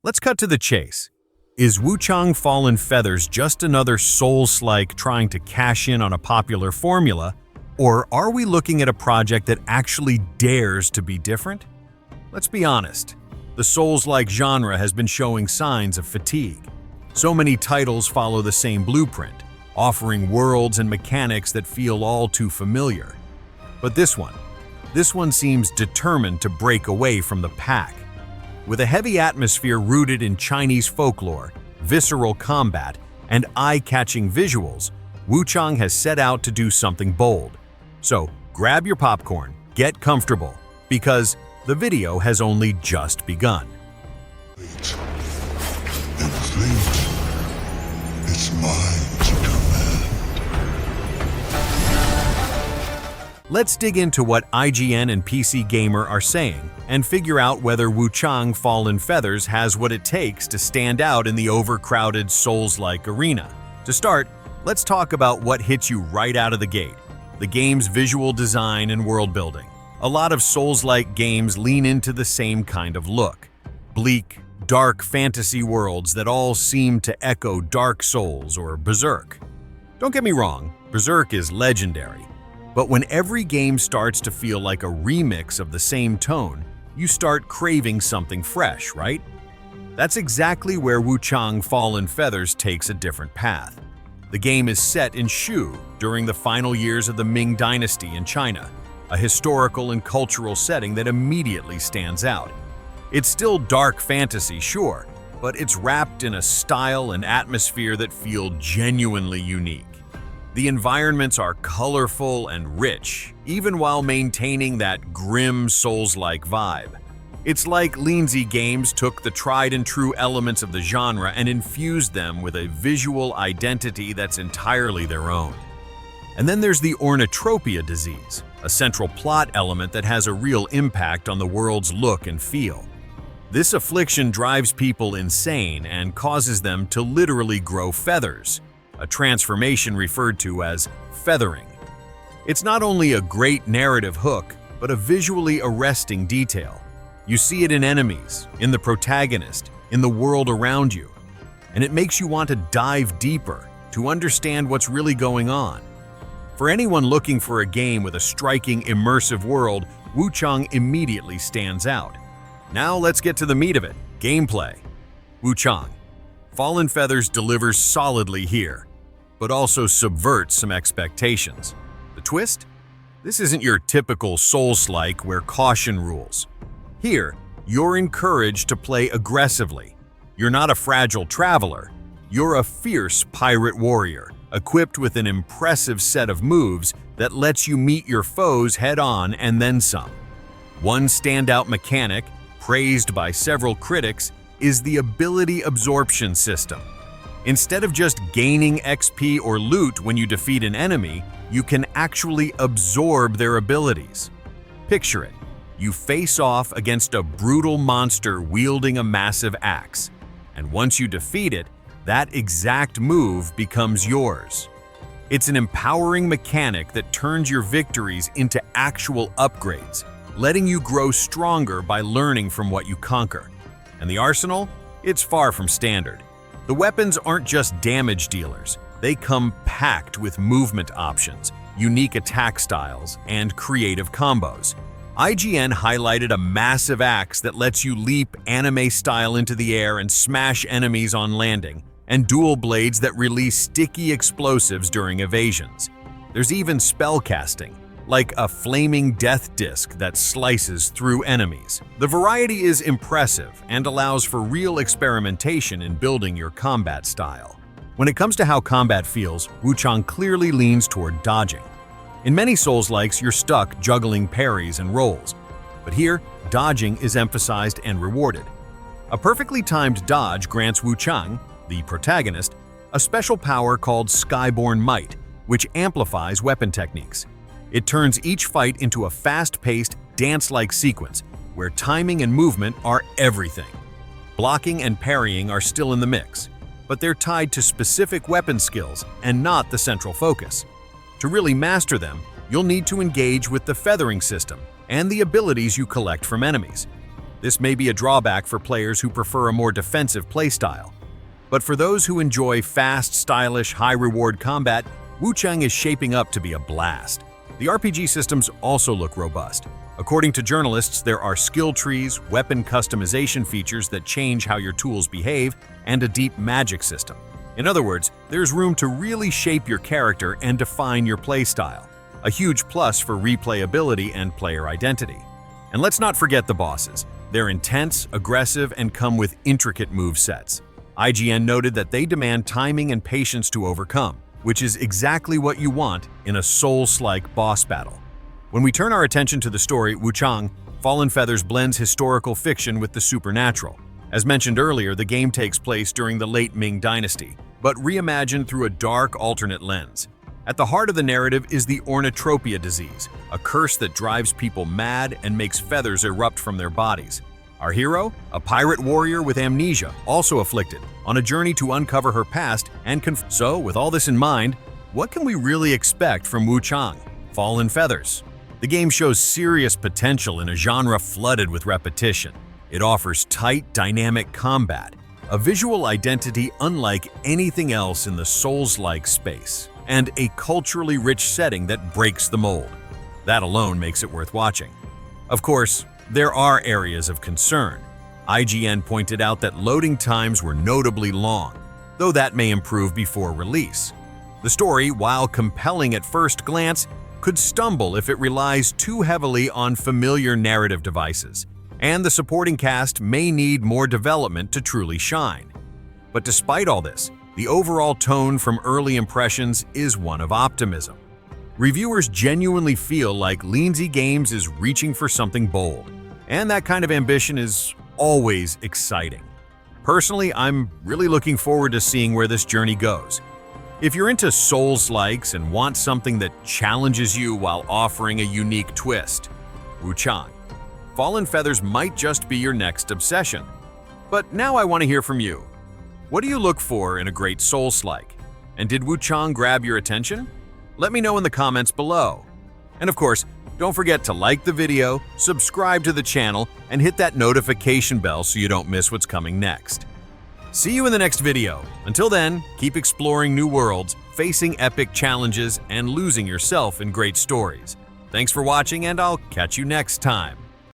Let's cut to the chase. Is Wuchang Fallen Feathers just another Soulslike trying to cash in on a popular formula, or are we looking at a project that actually dares to be different? Let's be honest, the Souls-like genre has been showing signs of fatigue. So many titles follow the same blueprint, offering worlds and mechanics that feel all too familiar. But this one seems determined to break away from the pack. With a heavy atmosphere rooted in Chinese folklore, visceral combat, and eye-catching visuals, Wuchang has set out to do something bold. So grab your popcorn, get comfortable, because the video has only just begun. It was late. It's mine to command. Let's dig into what IGN and PC Gamer are saying and figure out whether Wuchang Fallen Feathers has what it takes to stand out in the overcrowded Souls-like arena. To start, let's talk about what hits you right out of the gate: the game's visual design and world building. A lot of Souls-like games lean into the same kind of look: bleak, dark fantasy worlds that all seem to echo Dark Souls or Berserk. Don't get me wrong, Berserk is legendary. But when every game starts to feel like a remix of the same tone, you start craving something fresh, right? That's exactly where Wuchang Fallen Feathers takes a different path. The game is set in Shu during the final years of the Ming Dynasty in China, a historical and cultural setting that immediately stands out. It's still dark fantasy, sure, but it's wrapped in a style and atmosphere that feel genuinely unique. The environments are colorful and rich, even while maintaining that grim Souls-like vibe. It's like Leenzee Games took the tried-and-true elements of the genre and infused them with a visual identity that's entirely their own. And then there's the Ornitropia disease, a central plot element that has a real impact on the world's look and feel. This affliction drives people insane and causes them to literally grow feathers, a transformation referred to as feathering. It's not only a great narrative hook, but a visually arresting detail. You see it in enemies, in the protagonist, in the world around you, and it makes you want to dive deeper to understand what's really going on. For anyone looking for a game with a striking, immersive world, Wuchang immediately stands out. Now let's get to the meat of it: gameplay. Wuchang Fallen Feathers delivers solidly here, but also subverts some expectations. The twist? This isn't your typical Souls-like where caution rules. Here, you're encouraged to play aggressively. You're not a fragile traveler. You're a fierce pirate warrior, equipped with an impressive set of moves that lets you meet your foes head-on and then some. One standout mechanic, praised by several critics, is the ability absorption system. Instead of just gaining XP or loot when you defeat an enemy, you can actually absorb their abilities. Picture it. You face off against a brutal monster wielding a massive axe, and once you defeat it, that exact move becomes yours. It's an empowering mechanic that turns your victories into actual upgrades, letting you grow stronger by learning from what you conquer. And the arsenal? It's far from standard. The weapons aren't just damage dealers. They come packed with movement options, unique attack styles, and creative combos. IGN highlighted a massive axe that lets you leap anime-style into the air and smash enemies on landing, and dual blades that release sticky explosives during evasions. There's even spellcasting, like a flaming death disc that slices through enemies. The variety is impressive and allows for real experimentation in building your combat style. When it comes to how combat feels, Wuchang clearly leans toward dodging. In many Souls-likes, you're stuck juggling parries and rolls, but here, dodging is emphasized and rewarded. A perfectly timed dodge grants Wuchang, the protagonist, a special power called Skyborn Might, which amplifies weapon techniques. It turns each fight into a fast-paced, dance-like sequence, where timing and movement are everything. Blocking and parrying are still in the mix, but they're tied to specific weapon skills and not the central focus. To really master them, you'll need to engage with the feathering system and the abilities you collect from enemies. This may be a drawback for players who prefer a more defensive playstyle. But for those who enjoy fast, stylish, high-reward combat, Wuchang is shaping up to be a blast. The RPG systems also look robust. According to journalists, there are skill trees, weapon customization features that change how your tools behave, and a deep magic system. In other words, there's room to really shape your character and define your playstyle. A huge plus for replayability and player identity. And let's not forget the bosses. They're intense, aggressive, and come with intricate movesets. IGN noted that they demand timing and patience to overcome, which is exactly what you want in a Soulslike boss battle. When we turn our attention to the story, Wuchang, Fallen Feathers blends historical fiction with the supernatural. As mentioned earlier, the game takes place during the late Ming Dynasty, but reimagined through a dark, alternate lens. At the heart of the narrative is the Ornitropia disease, a curse that drives people mad and makes feathers erupt from their bodies. Our hero, a pirate warrior with amnesia, also afflicted, on a journey to uncover her past and So, with all this in mind, what can we really expect from Wuchang, Fallen Feathers? The game shows serious potential in a genre flooded with repetition. It offers tight, dynamic combat, a visual identity unlike anything else in the Souls-like space, and a culturally rich setting that breaks the mold. That alone makes it worth watching. Of course, there are areas of concern. IGN pointed out that loading times were notably long, though that may improve before release. The story, while compelling at first glance, could stumble if it relies too heavily on familiar narrative devices, and the supporting cast may need more development to truly shine. But despite all this, the overall tone from early impressions is one of optimism. Reviewers genuinely feel like Leenzee Games is reaching for something bold, and that kind of ambition is always exciting. Personally, I'm really looking forward to seeing where this journey goes. If you're into Souls-likes and want something that challenges you while offering a unique twist, Wuchang, Fallen Feathers might just be your next obsession. But now I want to hear from you. What do you look for in a great Souls-like? And did Wuchang grab your attention? Let me know in the comments below. And of course, don't forget to like the video, subscribe to the channel, and hit that notification bell so you don't miss what's coming next. See you in the next video. Until then, keep exploring new worlds, facing epic challenges, and losing yourself in great stories. Thanks for watching, and I'll catch you next time.